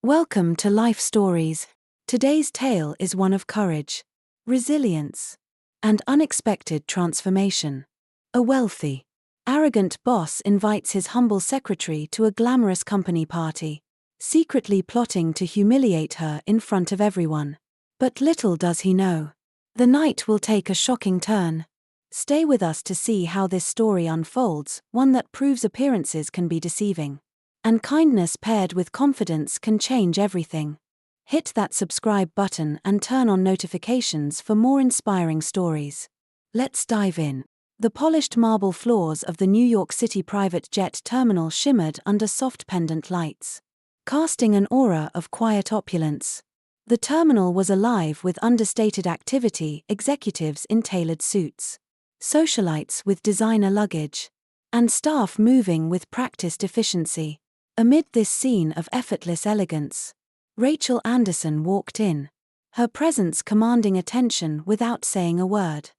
Welcome to Life Stories. Today's tale is one of courage, resilience, and unexpected transformation. A wealthy, arrogant boss invites his humble secretary to a glamorous company party, secretly plotting to humiliate her in front of everyone. But little does he know, the night will take a shocking turn. Stay with us to see how this story unfolds, one that proves appearances can be deceiving. And kindness paired with confidence can change everything. Hit that subscribe button and turn on notifications for more inspiring stories. Let's dive in. The polished marble floors of the New York City private jet terminal shimmered under soft pendant lights, casting an aura of quiet opulence. The terminal was alive with understated activity, executives in tailored suits, socialites with designer luggage, and staff moving with practiced efficiency. Amid this scene of effortless elegance, Rachel Anderson walked in, her presence commanding attention without saying a word.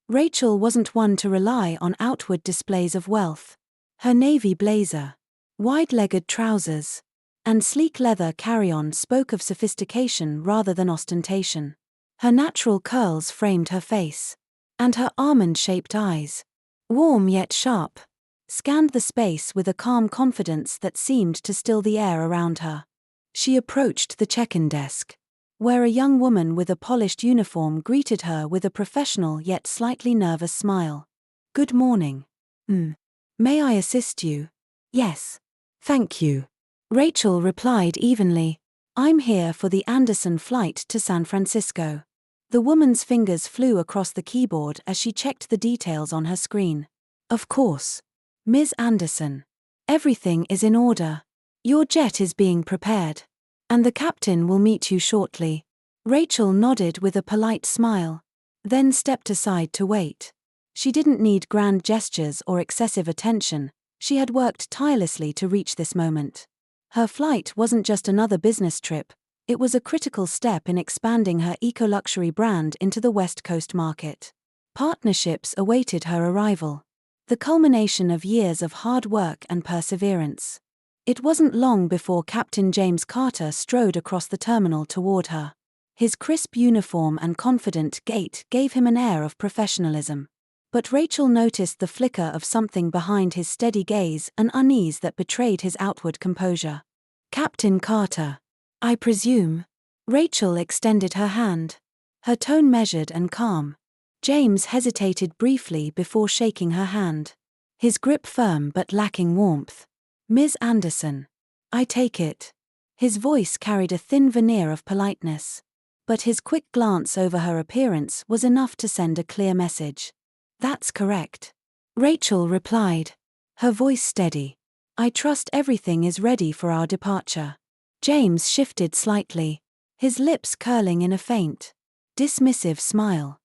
Rachel wasn't one to rely on outward displays of wealth. Her navy blazer, wide-legged trousers, and sleek leather carry-on spoke of sophistication rather than ostentation. Her natural curls framed her face, and her almond-shaped eyes, warm yet sharp, scanned the space with a calm confidence that seemed to still the air around her. She approached the check-in desk, where a young woman with a polished uniform greeted her with a professional yet slightly nervous smile. "Good morning. May I assist you?" "Yes. Thank you." Rachel replied evenly. "I'm here for the Anderson flight to San Francisco." The woman's fingers flew across the keyboard as she checked the details on her screen. "Of course, Ms. Anderson. Everything is in order. Your jet is being prepared, and the captain will meet you shortly." Rachel nodded with a polite smile, then stepped aside to wait. She didn't need grand gestures or excessive attention. She had worked tirelessly to reach this moment. Her flight wasn't just another business trip, it was a critical step in expanding her eco-luxury brand into the West Coast market. Partnerships awaited her arrival, the culmination of years of hard work and perseverance. It wasn't long before Captain James Carter strode across the terminal toward her. His crisp uniform and confident gait gave him an air of professionalism. But Rachel noticed the flicker of something behind his steady gaze, an unease that betrayed his outward composure. "Captain Carter, I presume?" Rachel extended her hand, her tone measured and calm. James hesitated briefly before shaking her hand, his grip firm but lacking warmth. "Ms. Anderson, I take it." His voice carried a thin veneer of politeness, but his quick glance over her appearance was enough to send a clear message. "That's correct," Rachel replied, her voice steady. "I trust everything is ready for our departure." James shifted slightly, his lips curling in a faint, dismissive smile.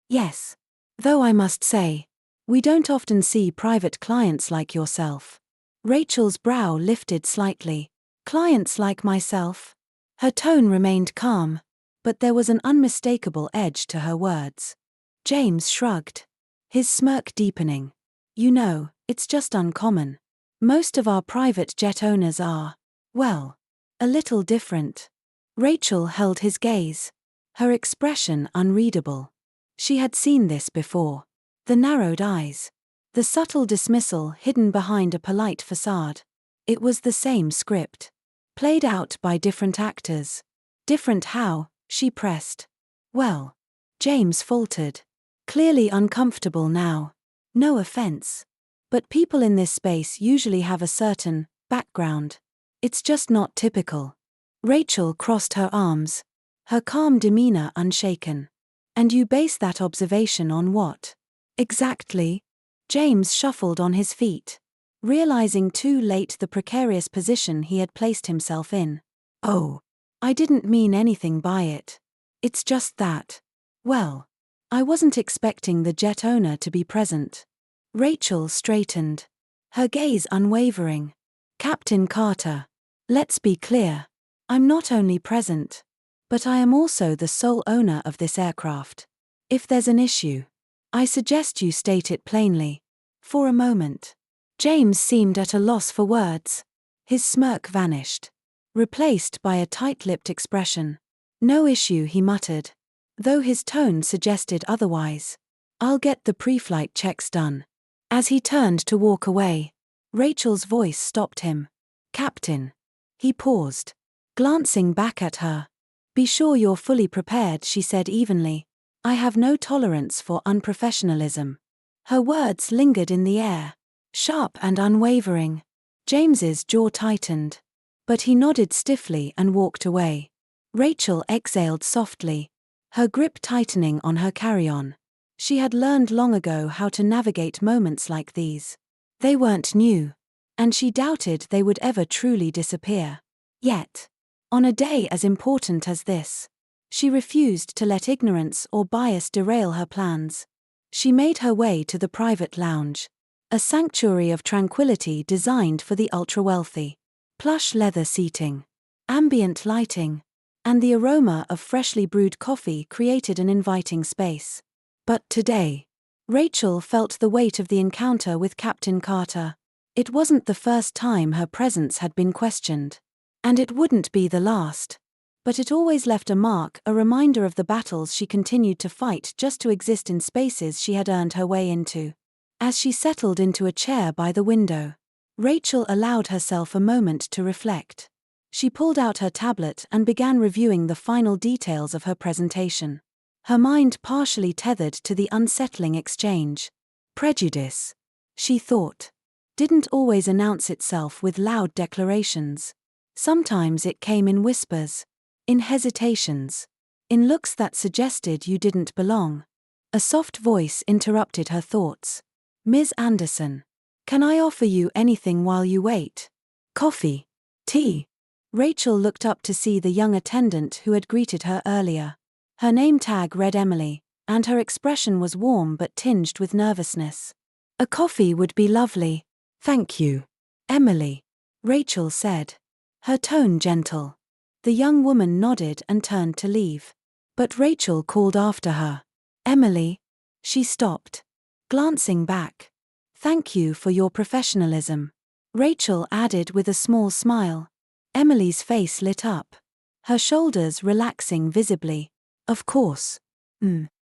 Yes. Though I must say, we don't often see private clients like yourself." Rachel's brow lifted slightly. "Clients like myself?" Her tone remained calm, but there was an unmistakable edge to her words. James shrugged, his smirk deepening. "You know, it's just uncommon. Most of our private jet owners are, well, a little different." Rachel held his gaze, her expression unreadable. She had seen this before. The narrowed eyes, the subtle dismissal hidden behind a polite facade. It was the same script, played out by different actors. "Different how?" she pressed. "Well," James faltered, clearly uncomfortable now. "No offense, but people in this space usually have a certain background. It's just not typical." Rachel crossed her arms, her calm demeanor unshaken. "And you base that observation on what?" "Exactly?" James shuffled on his feet, realizing too late the precarious position he had placed himself in. "Oh, I didn't mean anything by it. It's just that, well, I wasn't expecting the jet owner to be present." Rachel straightened, her gaze unwavering. "Captain Carter, let's be clear. I'm not only present, but I am also the sole owner of this aircraft. If there's an issue, I suggest you state it plainly." For a moment, James seemed at a loss for words. His smirk vanished, replaced by a tight-lipped expression. "No issue," he muttered, though his tone suggested otherwise. "I'll get the pre-flight checks done." As he turned to walk away, Rachel's voice stopped him. "Captain." He paused, glancing back at her. "Be sure you're fully prepared," she said evenly. "I have no tolerance for unprofessionalism." Her words lingered in the air, sharp and unwavering. James's jaw tightened, but he nodded stiffly and walked away. Rachel exhaled softly, her grip tightening on her carry-on. She had learned long ago how to navigate moments like these. They weren't new, and she doubted they would ever truly disappear. Yet, on a day as important as this, she refused to let ignorance or bias derail her plans. She made her way to the private lounge, a sanctuary of tranquility designed for the ultra-wealthy. Plush leather seating, ambient lighting, and the aroma of freshly brewed coffee created an inviting space. But today, Rachel felt the weight of the encounter with Captain Carter. It wasn't the first time her presence had been questioned, and it wouldn't be the last. But it always left a mark, a reminder of the battles she continued to fight just to exist in spaces she had earned her way into. As she settled into a chair by the window, Rachel allowed herself a moment to reflect. She pulled out her tablet and began reviewing the final details of her presentation, her mind partially tethered to the unsettling exchange. Prejudice, she thought, didn't always announce itself with loud declarations. Sometimes it came in whispers, in hesitations, in looks that suggested you didn't belong. A soft voice interrupted her thoughts. "Ms. Anderson, can I offer you anything while you wait? Coffee? Tea?" Rachel looked up to see the young attendant who had greeted her earlier. Her name tag read Emily, and her expression was warm but tinged with nervousness. "A coffee would be lovely. Thank you, Emily," Rachel said, her tone gentle. The young woman nodded and turned to leave. But Rachel called after her. "Emily." She stopped, glancing back. "Thank you for your professionalism," Rachel added with a small smile. Emily's face lit up, her shoulders relaxing visibly. "Of course.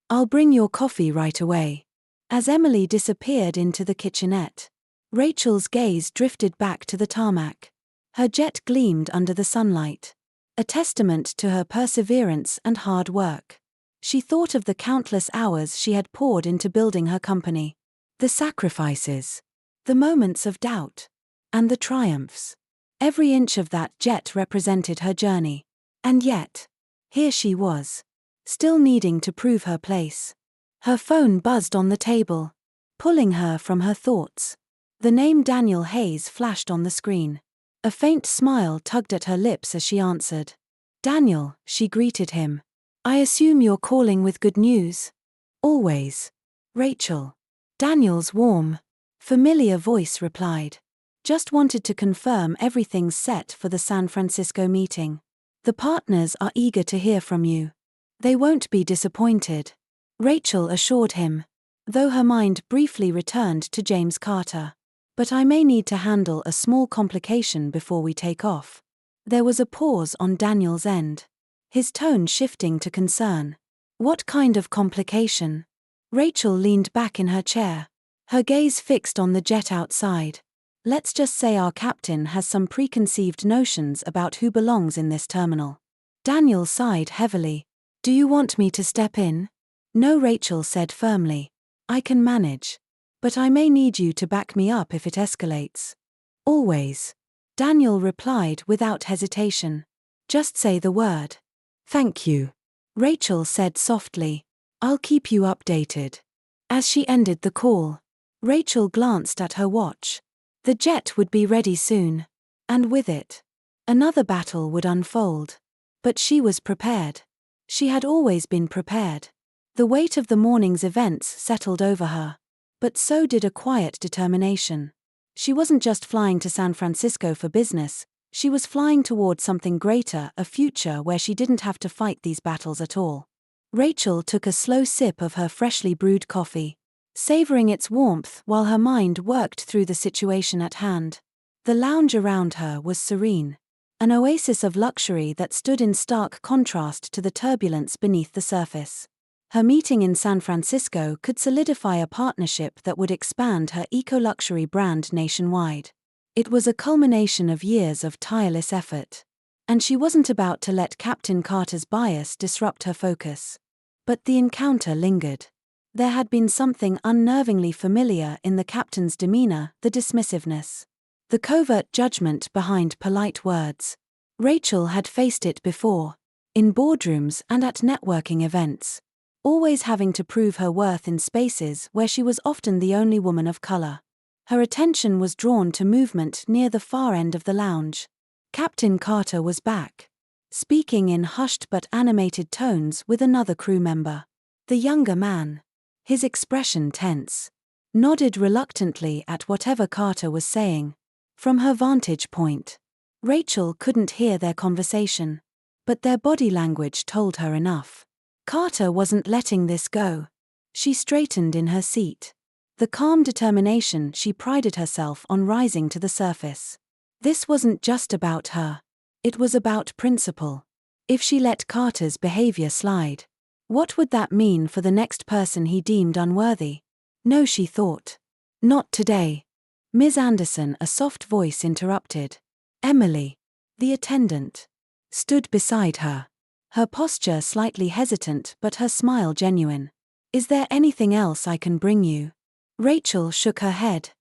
I'll bring your coffee right away." As Emily disappeared into the kitchenette, Rachel's gaze drifted back to the tarmac. Her jet gleamed under the sunlight, a testament to her perseverance and hard work. She thought of the countless hours she had poured into building her company, the sacrifices, the moments of doubt, and the triumphs. Every inch of that jet represented her journey. And yet, here she was, still needing to prove her place. Her phone buzzed on the table, pulling her from her thoughts. The name Daniel Hayes flashed on the screen. A faint smile tugged at her lips as she answered. "Daniel," she greeted him. "I assume you're calling with good news?" "Always, Rachel." Daniel's warm, familiar voice replied. "Just wanted to confirm everything's set for the San Francisco meeting. The partners are eager to hear from you. They won't be disappointed," Rachel assured him, though her mind briefly returned to James Carter. "But I may need to handle a small complication before we take off." There was a pause on Daniel's end, his tone shifting to concern. "What kind of complication?" Rachel leaned back in her chair, her gaze fixed on the jet outside. "Let's just say our captain has some preconceived notions about who belongs in this terminal." Daniel sighed heavily. "Do you want me to step in?" "No," Rachel said firmly. "I can manage. But I may need you to back me up if it escalates." "Always," Daniel replied without hesitation. "Just say the word." "Thank you," Rachel said softly. "I'll keep you updated." As she ended the call, Rachel glanced at her watch. The jet would be ready soon, and with it, another battle would unfold. But she was prepared. She had always been prepared. The weight of the morning's events settled over her, but so did a quiet determination. She wasn't just flying to San Francisco for business, she was flying toward something greater, a future where she didn't have to fight these battles at all. Rachel took a slow sip of her freshly brewed coffee, savoring its warmth while her mind worked through the situation at hand. The lounge around her was serene, an oasis of luxury that stood in stark contrast to the turbulence beneath the surface. Her meeting in San Francisco could solidify a partnership that would expand her eco-luxury brand nationwide. It was a culmination of years of tireless effort. And she wasn't about to let Captain Carter's bias disrupt her focus. But the encounter lingered. There had been something unnervingly familiar in the captain's demeanor, the dismissiveness. The covert judgment behind polite words. Rachel had faced it before. In boardrooms and at networking events. Always having to prove her worth in spaces where she was often the only woman of color. Her attention was drawn to movement near the far end of the lounge. Captain Carter was back, speaking in hushed but animated tones with another crew member. The younger man, his expression tense, nodded reluctantly at whatever Carter was saying. From her vantage point, Rachel couldn't hear their conversation, but their body language told her enough. Carter wasn't letting this go. She straightened in her seat, the calm determination she prided herself on rising to the surface. This wasn't just about her. It was about principle. If she let Carter's behavior slide, what would that mean for the next person he deemed unworthy? No, she thought. Not today. Ms. Anderson, a soft voice interrupted. Emily, the attendant, stood beside her. Her posture slightly hesitant but her smile genuine. Is there anything else I can bring you? Rachel shook her head,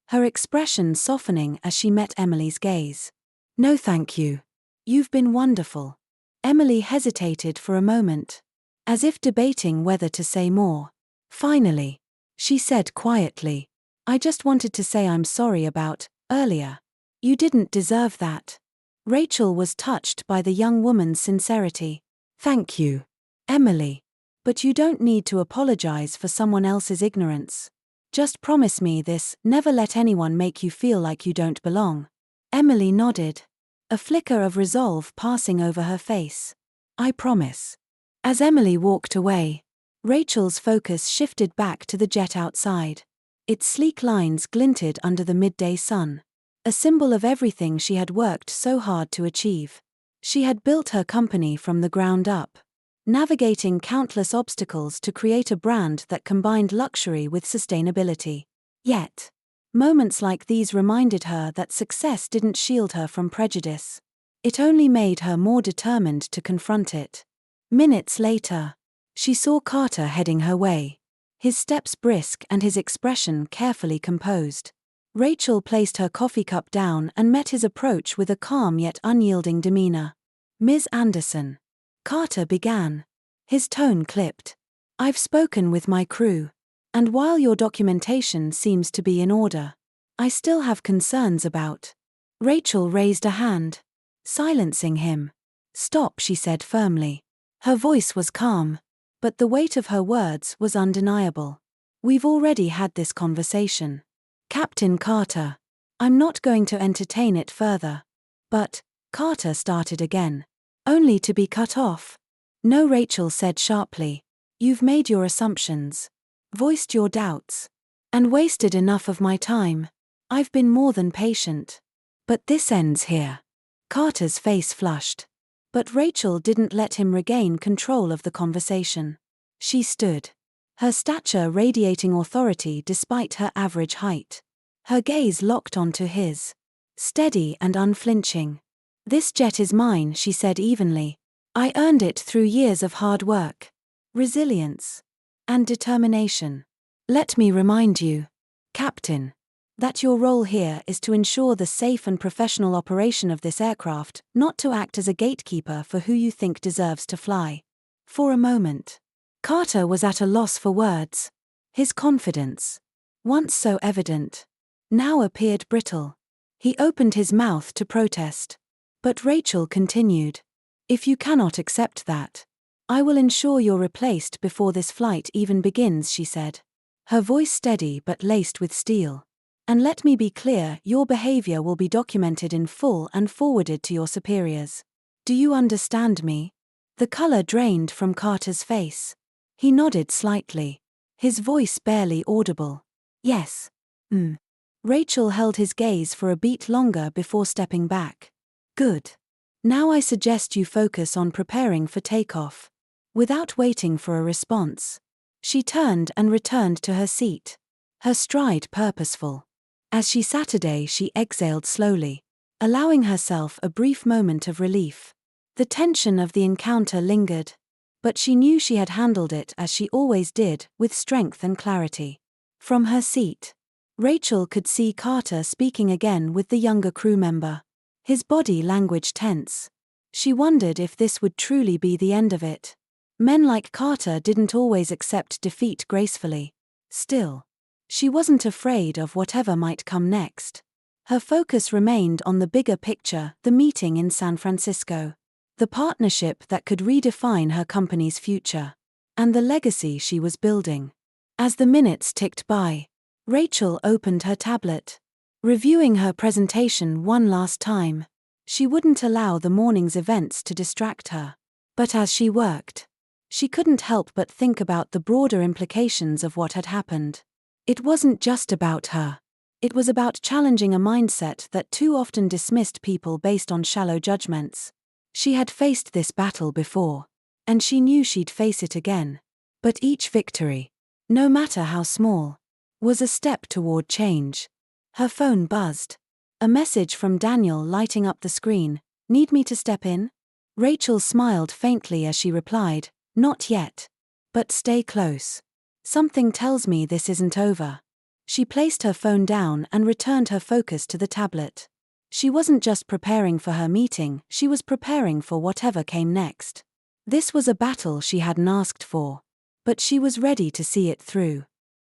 her expression softening as she met Emily's gaze. No thank you. You've been wonderful. Emily hesitated for a moment, as if debating whether to say more. Finally, she said quietly, I just wanted to say I'm sorry about earlier. You didn't deserve that. Rachel was touched by the young woman's sincerity. Thank you, Emily. But you don't need to apologize for someone else's ignorance. Just promise me this, never let anyone make you feel like you don't belong. Emily nodded, a flicker of resolve passing over her face. I promise. As Emily walked away, Rachel's focus shifted back to the jet outside. Its sleek lines glinted under the midday sun, a symbol of everything she had worked so hard to achieve. She had built her company from the ground up, navigating countless obstacles to create a brand that combined luxury with sustainability. Yet, moments like these reminded her that success didn't shield her from prejudice. It only made her more determined to confront it. Minutes later, she saw Carter heading her way, his steps brisk and his expression carefully composed. Rachel placed her coffee cup down and met his approach with a calm yet unyielding demeanor. Ms. Anderson, Carter began, his tone clipped. I've spoken with my crew, and while your documentation seems to be in order, I still have concerns about. Rachel raised a hand, silencing him. Stop, she said firmly. Her voice was calm, but the weight of her words was undeniable. We've already had this conversation. Captain Carter, I'm not going to entertain it further. But, Carter started again, only to be cut off. No, Rachel said sharply. You've made your assumptions, voiced your doubts, and wasted enough of my time. I've been more than patient. But this ends here. Carter's face flushed. But Rachel didn't let him regain control of the conversation. She stood, her stature radiating authority despite her average height. Her gaze locked onto his, steady and unflinching. This jet is mine, she said evenly. I earned it through years of hard work, resilience, and determination. Let me remind you, Captain, that your role here is to ensure the safe and professional operation of this aircraft, not to act as a gatekeeper for who you think deserves to fly. For a moment, Carter was at a loss for words. His confidence, once so evident, now appeared brittle. He opened his mouth to protest. But Rachel continued. If you cannot accept that, I will ensure you're replaced before this flight even begins, she said, her voice steady but laced with steel. And let me be clear, your behavior will be documented in full and forwarded to your superiors. Do you understand me? The color drained from Carter's face. He nodded slightly, his voice barely audible. Yes. Rachel held his gaze for a beat longer before stepping back. Good. Now I suggest you focus on preparing for takeoff." Without waiting for a response, she turned and returned to her seat, her stride purposeful. As she she exhaled slowly, allowing herself a brief moment of relief. The tension of the encounter lingered, but she knew she had handled it as she always did, with strength and clarity. From her seat, Rachel could see Carter speaking again with the younger crew member, his body language tense. She wondered if this would truly be the end of it. Men like Carter didn't always accept defeat gracefully. Still, she wasn't afraid of whatever might come next. Her focus remained on the bigger picture, the meeting in San Francisco, the partnership that could redefine her company's future, and the legacy she was building. As the minutes ticked by, Rachel opened her tablet, reviewing her presentation one last time. She wouldn't allow the morning's events to distract her. But as she worked, she couldn't help but think about the broader implications of what had happened. It wasn't just about her. It was about challenging a mindset that too often dismissed people based on shallow judgments. She had faced this battle before, and she knew she'd face it again. But each victory, no matter how small, was a step toward change. Her phone buzzed. A message from Daniel lighting up the screen. "Need me to step in?" Rachel smiled faintly as she replied, "Not yet. But stay close. Something tells me this isn't over." She placed her phone down and returned her focus to the tablet. She wasn't just preparing for her meeting, she was preparing for whatever came next. This was a battle she hadn't asked for, but she was ready to see it through.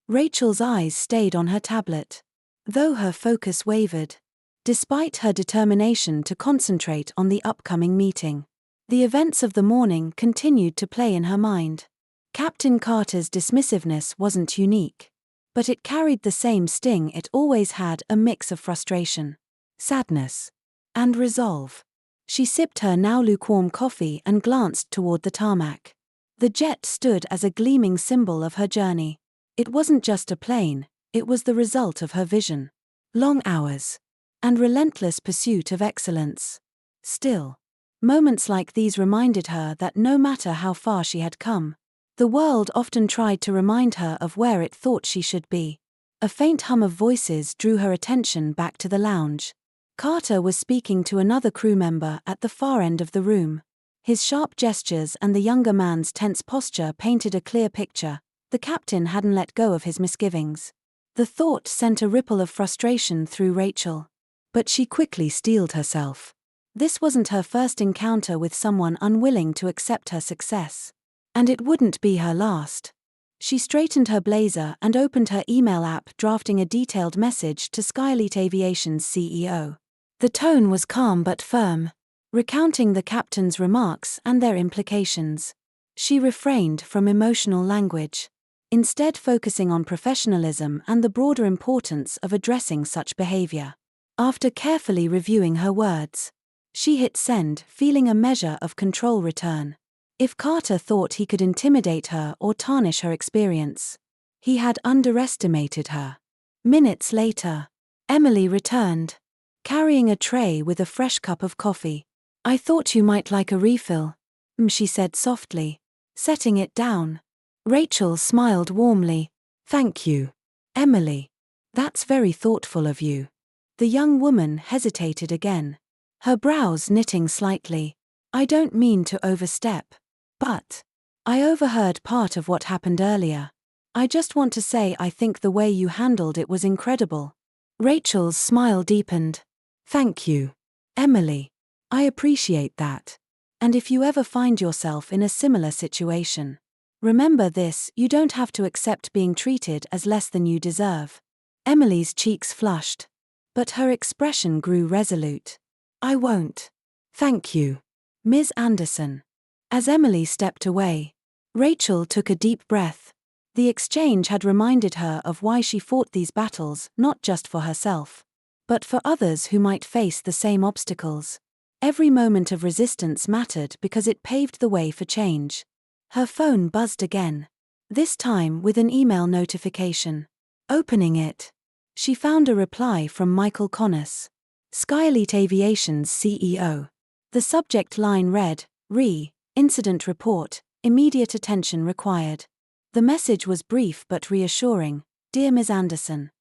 Rachel's eyes stayed on her tablet, though her focus wavered. Despite her determination to concentrate on the upcoming meeting, the events of the morning continued to play in her mind. Captain Carter's dismissiveness wasn't unique, but it carried the same sting it always had, a mix of frustration, sadness, and resolve. She sipped her now lukewarm coffee and glanced toward the tarmac. The jet stood as a gleaming symbol of her journey. It wasn't just a plane, it was the result of her vision, long hours, and relentless pursuit of excellence. Still, moments like these reminded her that no matter how far she had come, the world often tried to remind her of where it thought she should be. A faint hum of voices drew her attention back to the lounge. Carter was speaking to another crew member at the far end of the room. His sharp gestures and the younger man's tense posture painted a clear picture. The captain hadn't let go of his misgivings. The thought sent a ripple of frustration through Rachel. But she quickly steeled herself. This wasn't her first encounter with someone unwilling to accept her success. And it wouldn't be her last. She straightened her blazer and opened her email app, drafting a detailed message to Skyleet Aviation's CEO. The tone was calm but firm, recounting the captain's remarks and their implications. She refrained from emotional language, instead focusing on professionalism and the broader importance of addressing such behavior. After carefully reviewing her words, she hit send, feeling a measure of control return. If Carter thought he could intimidate her or tarnish her experience, he had underestimated her. Minutes later, Emily returned, carrying a tray with a fresh cup of coffee. "I thought you might like a refill," she said softly, setting it down. Rachel smiled warmly. "Thank you, Emily. That's very thoughtful of you." The young woman hesitated again, her brows knitting slightly. "I don't mean to overstep, but I overheard part of what happened earlier. I just want to say I think the way you handled it was incredible." Rachel's smile deepened. "Thank you, Emily. I appreciate that. And if you ever find yourself in a similar situation, remember this: you don't have to accept being treated as less than you deserve." Emily's cheeks flushed, but her expression grew resolute. "I won't. Thank you, Ms. Anderson." As Emily stepped away, Rachel took a deep breath. The exchange had reminded her of why she fought these battles, not just for herself, but for others who might face the same obstacles. Every moment of resistance mattered because it paved the way for change. Her phone buzzed again, this time with an email notification. Opening it, she found a reply from Michael Connors, Skyleet Aviation's CEO. The subject line read, Incident report, immediate attention required. The message was brief but reassuring. Dear Ms. Anderson,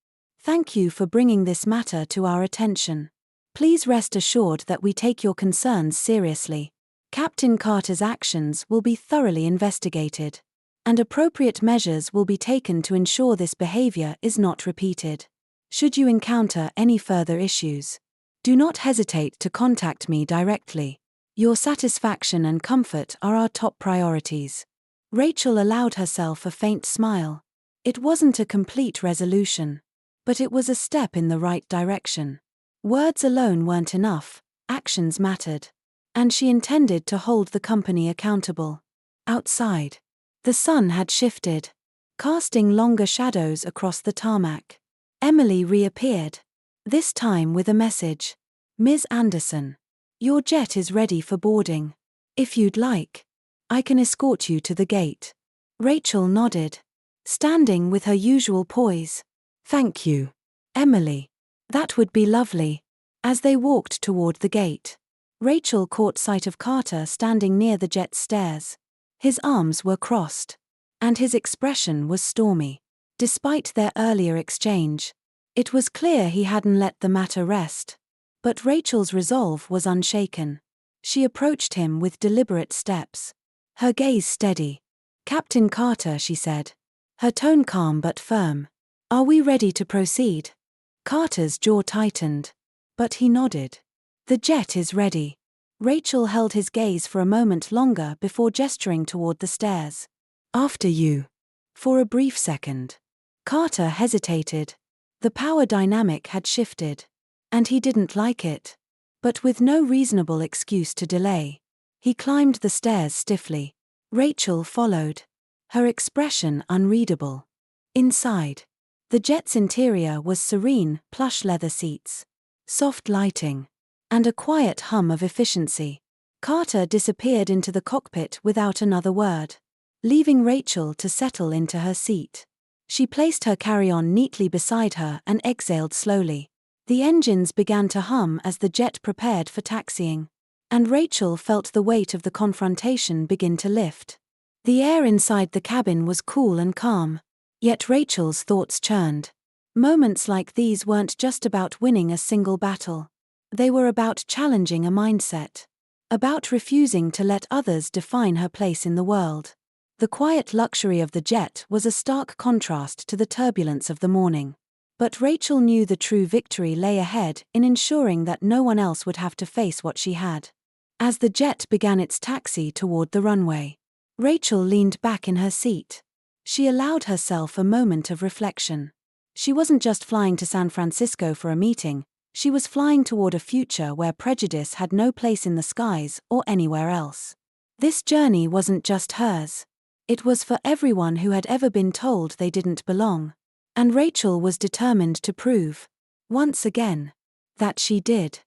thank you for bringing this matter to our attention. Please rest assured that we take your concerns seriously. Captain Carter's actions will be thoroughly investigated, and appropriate measures will be taken to ensure this behavior is not repeated. Should you encounter any further issues, do not hesitate to contact me directly. Your satisfaction and comfort are our top priorities. Rachel allowed herself a faint smile. It wasn't a complete resolution, but it was a step in the right direction. Words alone weren't enough, actions mattered. And she intended to hold the company accountable. Outside, the sun had shifted, casting longer shadows across the tarmac. Emily reappeared, this time with a message. Ms. Anderson, your jet is ready for boarding. If you'd like, I can escort you to the gate. Rachel nodded, standing with her usual poise. Thank you, Emily. That would be lovely. As they walked toward the gate, Rachel caught sight of Carter standing near the jet's stairs. His arms were crossed, and his expression was stormy. Despite their earlier exchange, it was clear he hadn't let the matter rest. But Rachel's resolve was unshaken. She approached him with deliberate steps, her gaze steady. Captain Carter, she said, her tone calm but firm. Are we ready to proceed? Carter's jaw tightened, but he nodded. The jet is ready. Rachel held his gaze for a moment longer before gesturing toward the stairs. After you. For a brief second. Carter hesitated. The power dynamic had shifted, and he didn't like it. But with no reasonable excuse to delay, he climbed the stairs stiffly. Rachel followed, her expression unreadable. Inside, the jet's interior was serene, plush leather seats, soft lighting, and a quiet hum of efficiency. Carter disappeared into the cockpit without another word, leaving Rachel to settle into her seat. She placed her carry-on neatly beside her and exhaled slowly. The engines began to hum as the jet prepared for taxiing, and Rachel felt the weight of the confrontation begin to lift. The air inside the cabin was cool and calm, yet Rachel's thoughts churned. Moments like these weren't just about winning a single battle. They were about challenging a mindset, about refusing to let others define her place in the world. The quiet luxury of the jet was a stark contrast to the turbulence of the morning. But Rachel knew the true victory lay ahead in ensuring that no one else would have to face what she had. As the jet began its taxi toward the runway, Rachel leaned back in her seat. She allowed herself a moment of reflection. She wasn't just flying to San Francisco for a meeting, she was flying toward a future where prejudice had no place in the skies or anywhere else. This journey wasn't just hers. It was for everyone who had ever been told they didn't belong. And Rachel was determined to prove, once again, that she did.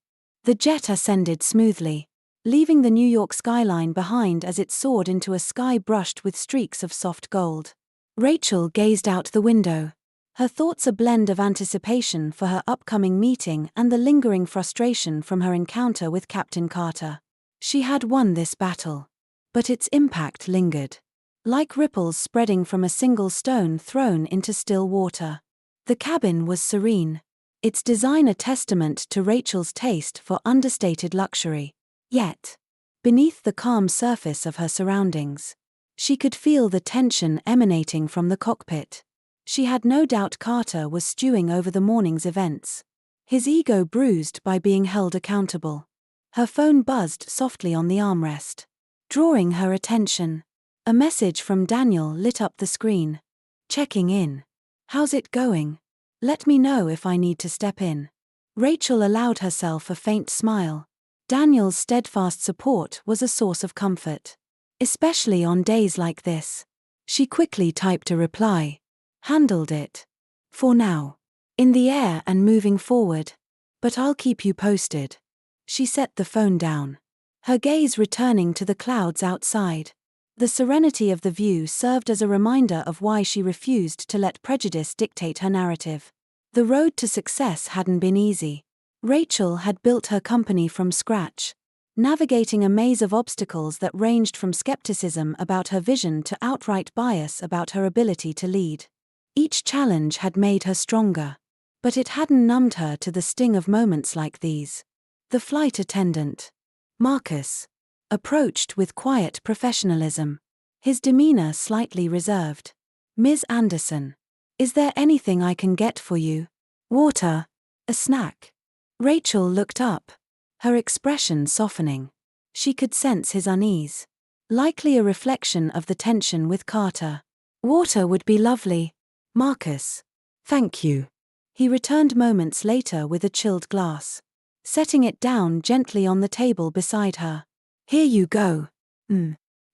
The jet ascended smoothly, leaving the New York skyline behind as it soared into a sky brushed with streaks of soft gold. Rachel gazed out the window, her thoughts a blend of anticipation for her upcoming meeting and the lingering frustration from her encounter with Captain Carter. She had won this battle, but its impact lingered, like ripples spreading from a single stone thrown into still water. The cabin was serene, its design a testament to Rachel's taste for understated luxury. Yet, beneath the calm surface of her surroundings, she could feel the tension emanating from the cockpit. She had no doubt Carter was stewing over the morning's events, his ego bruised by being held accountable. Her phone buzzed softly on the armrest, drawing her attention. A message from Daniel lit up the screen. Checking in. How's it going? Let me know if I need to step in. Rachel allowed herself a faint smile. Daniel's steadfast support was a source of comfort, especially on days like this. She quickly typed a reply. Handled it. For now. In the air and moving forward. But I'll keep you posted. She set the phone down, her gaze returning to the clouds outside. The serenity of the view served as a reminder of why she refused to let prejudice dictate her narrative. The road to success hadn't been easy. Rachel had built her company from scratch, navigating a maze of obstacles that ranged from skepticism about her vision to outright bias about her ability to lead. Each challenge had made her stronger, but it hadn't numbed her to the sting of moments like these. The flight attendant, Marcus, approached with quiet professionalism, his demeanor slightly reserved. "Ms. Anderson, is there anything I can get for you? Water? A snack?" Rachel looked up, her expression softening. She could sense his unease, likely a reflection of the tension with Carter. "Water would be lovely, Marcus. Thank you." He returned moments later with a chilled glass, setting it down gently on the table beside her. "Here you go.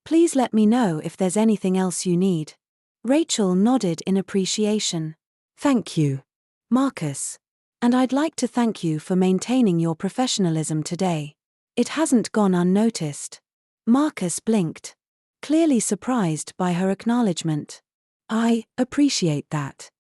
Please let me know if there's anything else you need." Rachel nodded in appreciation. "Thank you, Marcus. And I'd like to thank you for maintaining your professionalism today. It hasn't gone unnoticed." Marcus blinked, clearly surprised by her acknowledgement. "I appreciate that.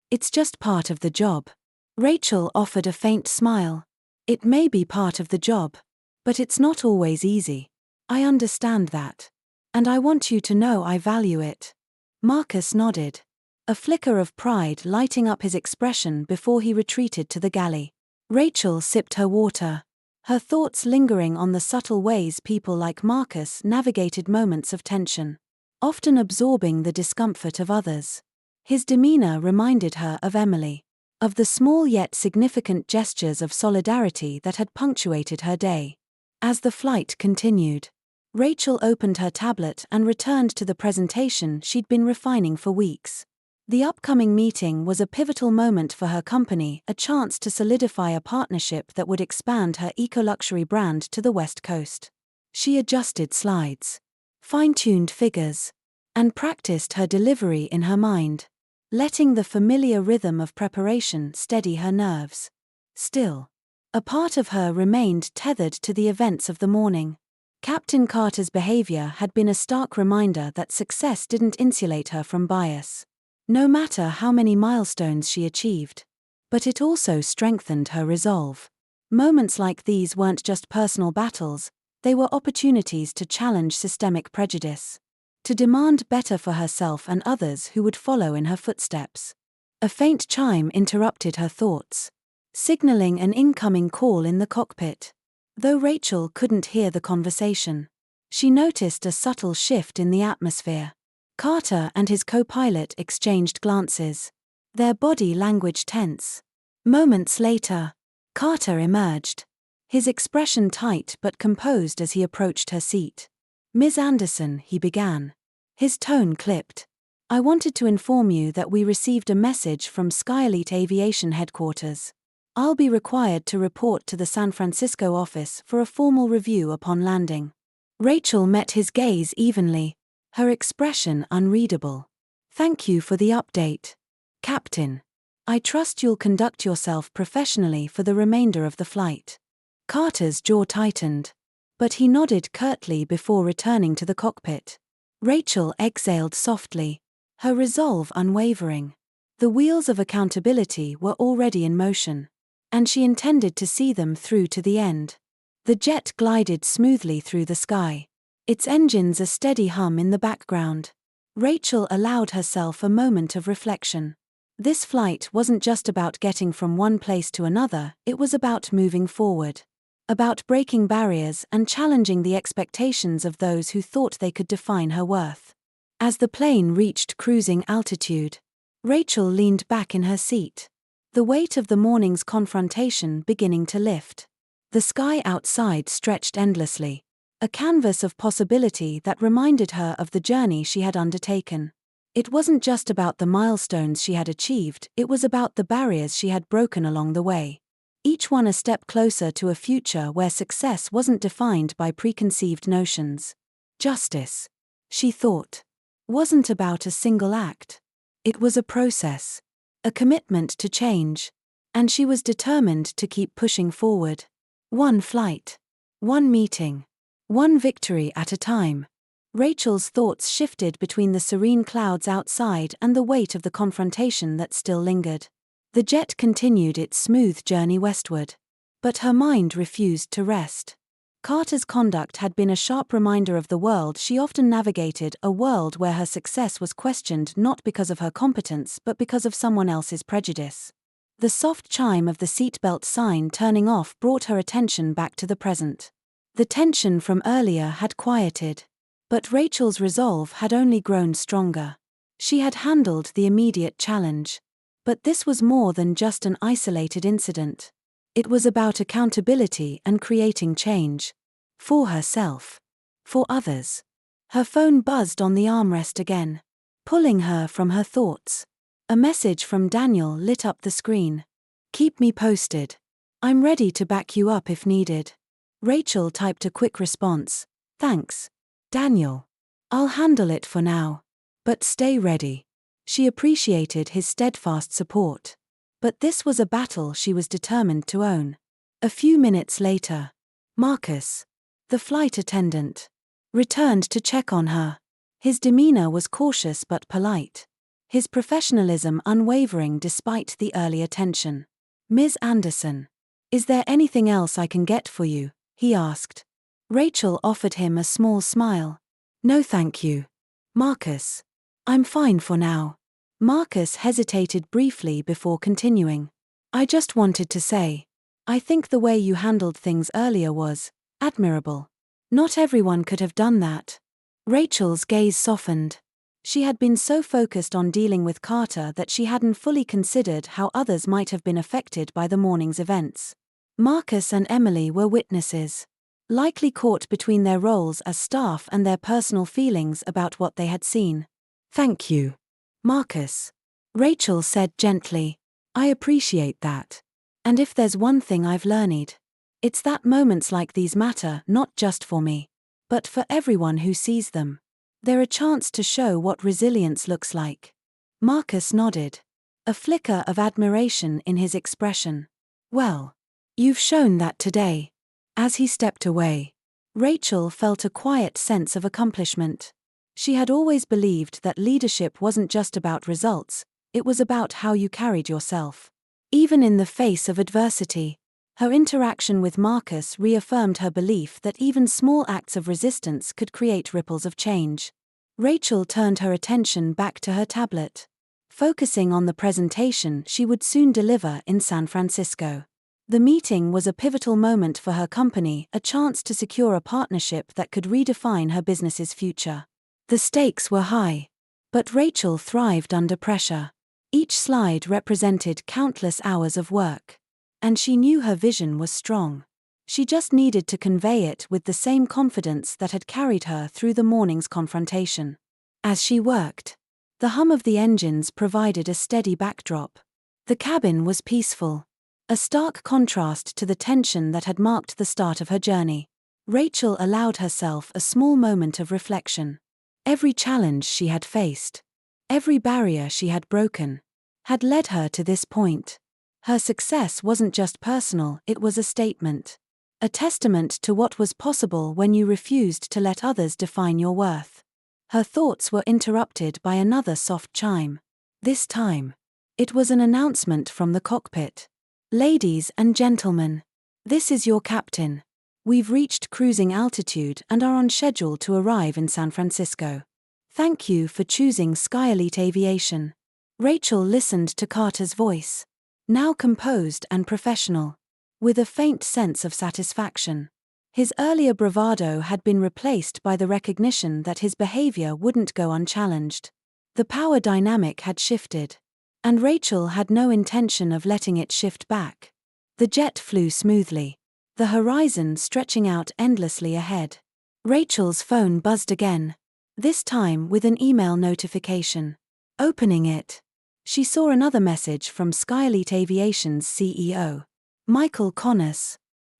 It's just part of the job." Rachel offered a faint smile. "It may be part of the job, but it's not always easy. I understand that. And I want you to know I value it." Marcus nodded, a flicker of pride lighting up his expression before he retreated to the galley. Rachel sipped her water, her thoughts lingering on the subtle ways people like Marcus navigated moments of tension, often absorbing the discomfort of others. His demeanor reminded her of Emily, of the small yet significant gestures of solidarity that had punctuated her day. As the flight continued, Rachel opened her tablet and returned to the presentation she'd been refining for weeks. The upcoming meeting was a pivotal moment for her company, a chance to solidify a partnership that would expand her eco-luxury brand to the West Coast. She adjusted slides, fine-tuned figures, and practiced her delivery in her mind, letting the familiar rhythm of preparation steady her nerves. Still, a part of her remained tethered to the events of the morning. Captain Carter's behavior had been a stark reminder that success didn't insulate her from bias, no matter how many milestones she achieved. But it also strengthened her resolve. Moments like these weren't just personal battles, they were opportunities to challenge systemic prejudice, to demand better for herself and others who would follow in her footsteps. A faint chime interrupted her thoughts, signaling an incoming call in the cockpit. Though Rachel couldn't hear the conversation, she noticed a subtle shift in the atmosphere. Carter and his co-pilot exchanged glances, their body language tense. Moments later, Carter emerged, his expression tight but composed as he approached her seat. "Ms. Anderson," he began, his tone clipped. "I wanted to inform you that we received a message from Skyelite Aviation Headquarters. I'll be required to report to the San Francisco office for a formal review upon landing." Rachel met his gaze evenly, her expression unreadable. "Thank you for the update, Captain. I trust you'll conduct yourself professionally for the remainder of the flight." Carter's jaw tightened, but he nodded curtly before returning to the cockpit. Rachel exhaled softly, her resolve unwavering. The wheels of accountability were already in motion, and she intended to see them through to the end. The jet glided smoothly through the sky, its engines a steady hum in the background. Rachel allowed herself a moment of reflection. This flight wasn't just about getting from one place to another, it was about moving forward, about breaking barriers and challenging the expectations of those who thought they could define her worth. As the plane reached cruising altitude, Rachel leaned back in her seat, the weight of the morning's confrontation beginning to lift. The sky outside stretched endlessly, a canvas of possibility that reminded her of the journey she had undertaken. It wasn't just about the milestones she had achieved, it was about the barriers she had broken along the way. Each one a step closer to a future where success wasn't defined by preconceived notions. Justice, she thought, wasn't about a single act. It was a process, a commitment to change, and she was determined to keep pushing forward. One flight, one meeting, one victory at a time. Rachel's thoughts shifted between the serene clouds outside and the weight of the confrontation that still lingered. The jet continued its smooth journey westward, but her mind refused to rest. Carter's conduct had been a sharp reminder of the world she often navigated, a world where her success was questioned not because of her competence but because of someone else's prejudice. The soft chime of the seatbelt sign turning off brought her attention back to the present. The tension from earlier had quieted. But Rachel's resolve had only grown stronger. She had handled the immediate challenge. But this was more than just an isolated incident. It was about accountability and creating change. For herself. For others. Her phone buzzed on the armrest again, pulling her from her thoughts. A message from Daniel lit up the screen. "Keep me posted. I'm ready to back you up if needed." Rachel typed a quick response. "Thanks, Daniel. I'll handle it for now. But stay ready." She appreciated his steadfast support. But this was a battle she was determined to own. A few minutes later, Marcus, the flight attendant, returned to check on her. His demeanor was cautious but polite. His professionalism unwavering despite the earlier tension. "Ms. Anderson, is there anything else I can get for you?" he asked. Rachel offered him a small smile. "No thank you, Marcus. I'm fine for now." Marcus hesitated briefly before continuing. "I just wanted to say, I think the way you handled things earlier was admirable. Not everyone could have done that." Rachel's gaze softened. She had been so focused on dealing with Carter that she hadn't fully considered how others might have been affected by the morning's events. Marcus and Emily were witnesses, likely caught between their roles as staff and their personal feelings about what they had seen. "Thank you, Marcus," Rachel said gently. "I appreciate that. And if there's one thing I've learned, it's that moments like these matter not just for me, but for everyone who sees them. They're a chance to show what resilience looks like." Marcus nodded, a flicker of admiration in his expression. "Well, you've shown that today." As he stepped away, Rachel felt a quiet sense of accomplishment. She had always believed that leadership wasn't just about results, it was about how you carried yourself. Even in the face of adversity, her interaction with Marcus reaffirmed her belief that even small acts of resistance could create ripples of change. Rachel turned her attention back to her tablet, focusing on the presentation she would soon deliver in San Francisco. The meeting was a pivotal moment for her company, a chance to secure a partnership that could redefine her business's future. The stakes were high, but Rachel thrived under pressure. Each slide represented countless hours of work, and she knew her vision was strong. She just needed to convey it with the same confidence that had carried her through the morning's confrontation. As she worked, the hum of the engines provided a steady backdrop. The cabin was peaceful, a stark contrast to the tension that had marked the start of her journey. Rachel allowed herself a small moment of reflection. Every challenge she had faced, every barrier she had broken, had led her to this point. Her success wasn't just personal, it was a statement. A testament to what was possible when you refused to let others define your worth. Her thoughts were interrupted by another soft chime. This time, it was an announcement from the cockpit. "Ladies and gentlemen, this is your captain. We've reached cruising altitude and are on schedule to arrive in San Francisco. Thank you for choosing Skyelite Aviation." Rachel listened to Carter's voice, now composed and professional, with a faint sense of satisfaction. His earlier bravado had been replaced by the recognition that his behavior wouldn't go unchallenged. The power dynamic had shifted, and Rachel had no intention of letting it shift back. The jet flew smoothly, the horizon stretching out endlessly ahead. Rachel's phone buzzed again, this time with an email notification. Opening it, she saw another message from Skyelite Aviation's CEO, Michael Connors.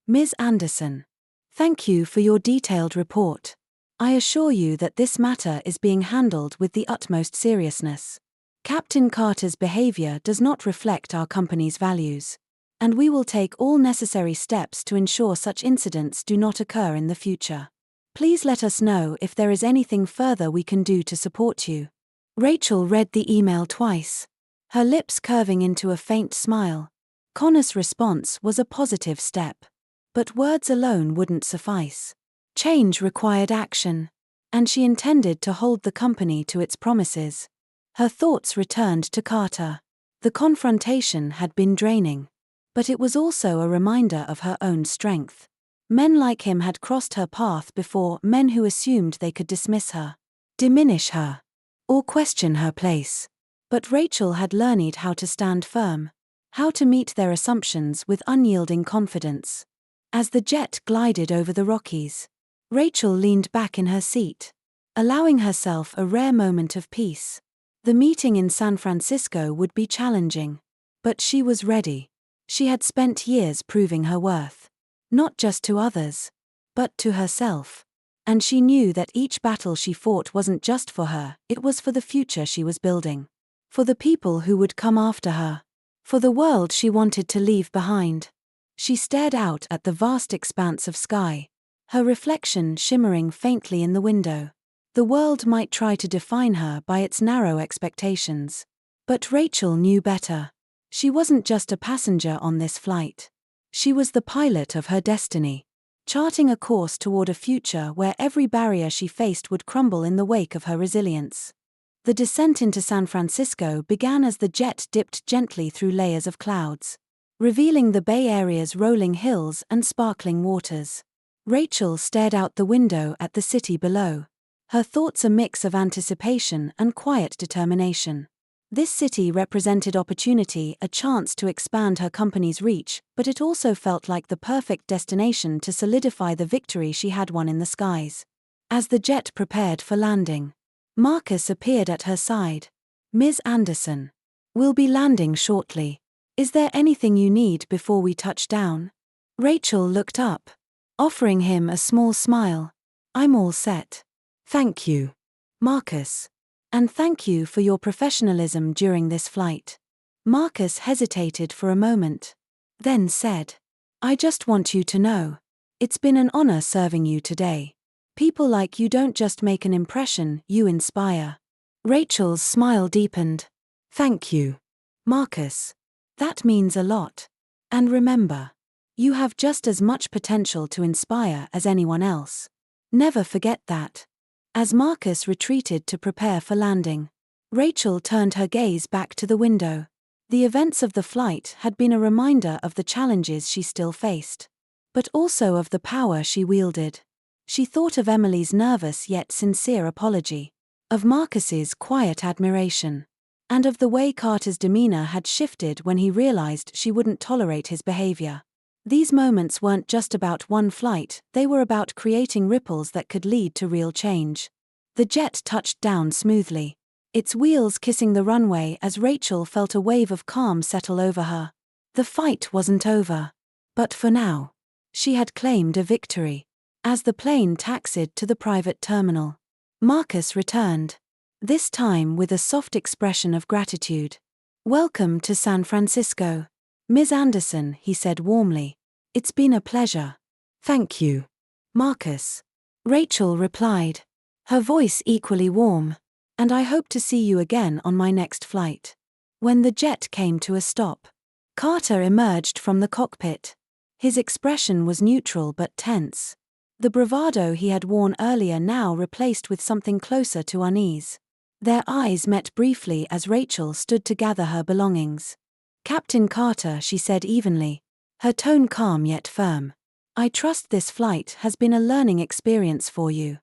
"Ms. Anderson, thank you for your detailed report. I assure you that this matter is being handled with the utmost seriousness. Captain Carter's behavior does not reflect our company's values, and we will take all necessary steps to ensure such incidents do not occur in the future. Please let us know if there is anything further we can do to support you." Rachel read the email twice, her lips curving into a faint smile. Connor's response was a positive step, But words alone wouldn't suffice. Change required action. And she intended to hold the company to its promises. Her thoughts returned to Carter. The confrontation had been draining. But it was also a reminder of her own strength. Men like him had crossed her path before, men who assumed they could dismiss her, diminish her, or question her place. But Rachel had learned how to stand firm, how to meet their assumptions with unyielding confidence. As the jet glided over the Rockies, Rachel leaned back in her seat, allowing herself a rare moment of peace. The meeting in San Francisco would be challenging, but she was ready. She had spent years proving her worth, not just to others, but to herself. And she knew that each battle she fought wasn't just for her, it was for the future she was building. For the people who would come after her. For the world she wanted to leave behind. She stared out at the vast expanse of sky, her reflection shimmering faintly in the window. The world might try to define her by its narrow expectations. But Rachel knew better. She wasn't just a passenger on this flight. She was the pilot of her destiny, charting a course toward a future where every barrier she faced would crumble in the wake of her resilience. The descent into San Francisco began as the jet dipped gently through layers of clouds, revealing the Bay Area's rolling hills and sparkling waters. Rachel stared out the window at the city below, her thoughts a mix of anticipation and quiet determination. This city represented opportunity, a chance to expand her company's reach, but it also felt like the perfect destination to solidify the victory she had won in the skies. As the jet prepared for landing, Marcus appeared at her side. "Ms. Anderson, we'll be landing shortly. Is there anything you need before we touch down?" Rachel looked up, offering him a small smile. "I'm all set. Thank you, Marcus. And thank you for your professionalism during this flight." Marcus hesitated for a moment, then said, "I just want you to know, it's been an honor serving you today. People like you don't just make an impression, you inspire." Rachel's smile deepened. "Thank you, Marcus. That means a lot. And remember, you have just as much potential to inspire as anyone else. Never forget that." As Marcus retreated to prepare for landing, Rachel turned her gaze back to the window. The events of the flight had been a reminder of the challenges she still faced, but also of the power she wielded. She thought of Emily's nervous yet sincere apology, of Marcus's quiet admiration, and of the way Carter's demeanor had shifted when he realized she wouldn't tolerate his behavior. These moments weren't just about one flight, they were about creating ripples that could lead to real change. The jet touched down smoothly, its wheels kissing the runway as Rachel felt a wave of calm settle over her. The fight wasn't over. But for now, she had claimed a victory. As the plane taxied to the private terminal, Marcus returned, this time with a soft expression of gratitude. "Welcome to San Francisco, Ms. Anderson," he said warmly. "It's been a pleasure." "Thank you, Marcus," Rachel replied, her voice equally warm. "And I hope to see you again on my next flight." When the jet came to a stop, Carter emerged from the cockpit. His expression was neutral but tense. The bravado he had worn earlier now replaced with something closer to unease. Their eyes met briefly as Rachel stood to gather her belongings. "Captain Carter," she said evenly, her tone calm yet firm. "I trust this flight has been a learning experience for you."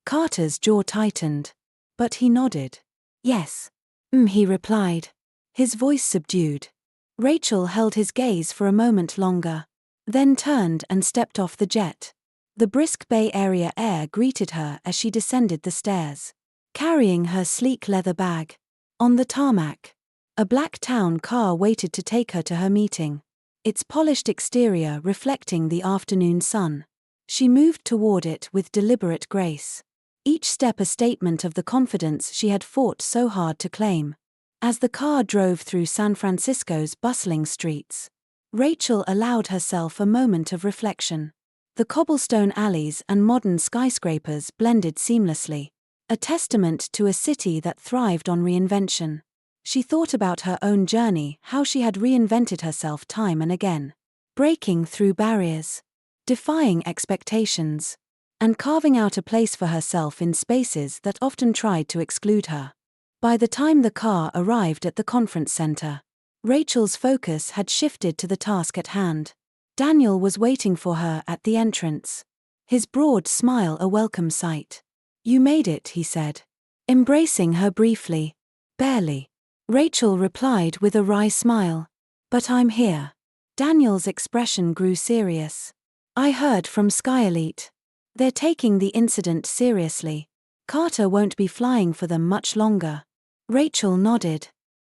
Carter's jaw tightened, but he nodded. "Yes." He replied, his voice subdued. Rachel held his gaze for a moment longer, then turned and stepped off the jet. The brisk Bay Area air greeted her as she descended the stairs, carrying her sleek leather bag. On the tarmac, a black town car waited to take her to her meeting, its polished exterior reflecting the afternoon sun. She moved toward it with deliberate grace, each step a statement of the confidence she had fought so hard to claim. As the car drove through San Francisco's bustling streets, Rachel allowed herself a moment of reflection. The cobblestone alleys and modern skyscrapers blended seamlessly, a testament to a city that thrived on reinvention. She thought about her own journey, how she had reinvented herself time and again, breaking through barriers, defying expectations, and carving out a place for herself in spaces that often tried to exclude her. By the time the car arrived at the conference center, Rachel's focus had shifted to the task at hand. Daniel was waiting for her at the entrance, his broad smile a welcome sight. "You made it," he said, embracing her briefly. "Barely," Rachel replied with a wry smile. "But I'm here." Daniel's expression grew serious. "I heard from Skyelite. They're taking the incident seriously. Carter won't be flying for them much longer." Rachel nodded,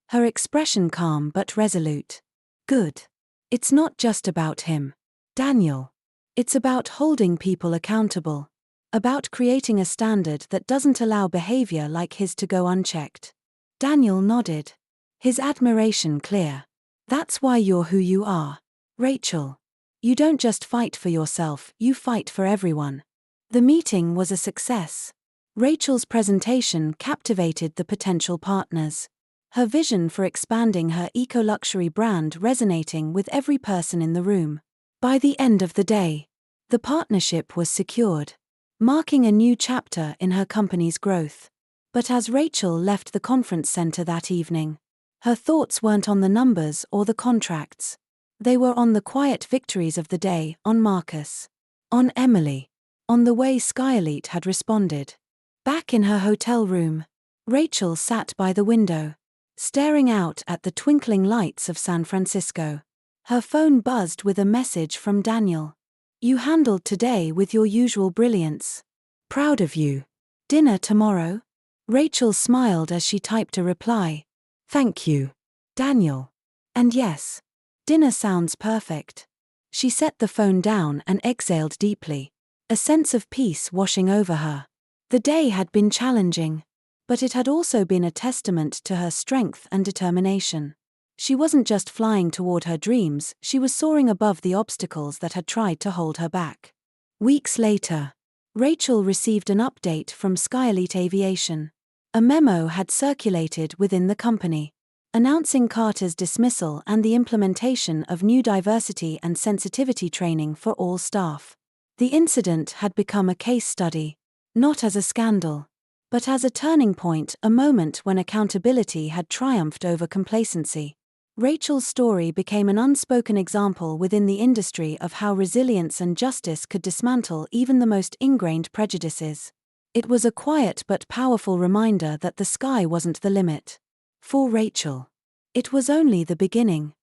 her expression calm but resolute. "Good. It's not just about him, Daniel. It's about holding people accountable, about creating a standard that doesn't allow behavior like his to go unchecked." Daniel nodded, his admiration clear. "That's why you're who you are, Rachel. You don't just fight for yourself, you fight for everyone." The meeting was a success. Rachel's presentation captivated the potential partners, her vision for expanding her eco-luxury brand resonating with every person in the room. By the end of the day, the partnership was secured, marking a new chapter in her company's growth. But as Rachel left the conference center that evening, her thoughts weren't on the numbers or the contracts. They were on the quiet victories of the day, on Marcus, on Emily, on the way Skyelite had responded. Back in her hotel room, Rachel sat by the window, staring out at the twinkling lights of San Francisco. Her phone buzzed with a message from Daniel. "You handled today with your usual brilliance. Proud of you. Dinner tomorrow?" Rachel smiled as she typed a reply. "Thank you, Daniel. And yes, dinner sounds perfect." She set the phone down and exhaled deeply, a sense of peace washing over her. The day had been challenging, but it had also been a testament to her strength and determination. She wasn't just flying toward her dreams, she was soaring above the obstacles that had tried to hold her back. Weeks later, Rachel received an update from Skyelite Aviation. A memo had circulated within the company, announcing Carter's dismissal and the implementation of new diversity and sensitivity training for all staff. The incident had become a case study, not as a scandal, but as a turning point, a moment when accountability had triumphed over complacency. Rachel's story became an unspoken example within the industry of how resilience and justice could dismantle even the most ingrained prejudices. It was a quiet but powerful reminder that the sky wasn't the limit. For Rachel, it was only the beginning.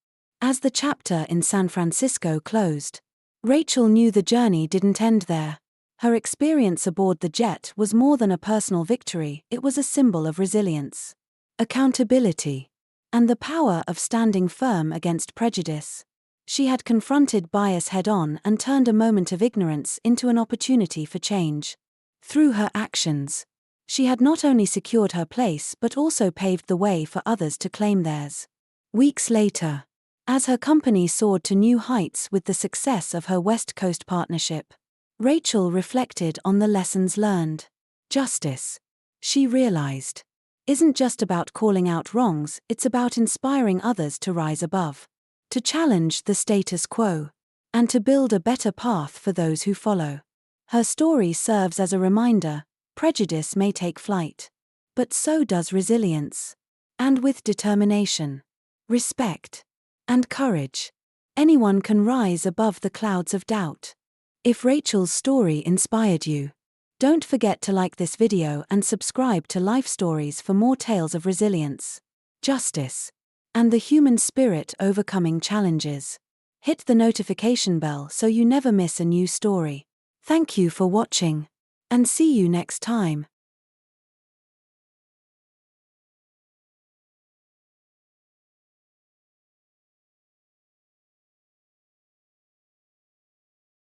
As the chapter in San Francisco closed, Rachel knew the journey didn't end there. Her experience aboard the jet was more than a personal victory, it was a symbol of resilience, accountability, and the power of standing firm against prejudice. She had confronted bias head-on and turned a moment of ignorance into an opportunity for change. Through her actions, she had not only secured her place but also paved the way for others to claim theirs. Weeks later, as her company soared to new heights with the success of her West Coast partnership, Rachel reflected on the lessons learned. Justice, she realized, isn't just about calling out wrongs, it's about inspiring others to rise above, to challenge the status quo, and to build a better path for those who follow. Her story serves as a reminder: prejudice may take flight, but so does resilience. And with determination, respect, and courage, anyone can rise above the clouds of doubt. If Rachel's story inspired you, don't forget to like this video and subscribe to Life Stories for more tales of resilience, justice, and the human spirit overcoming challenges. Hit the notification bell so you never miss a new story. Thank you for watching, and see you next time.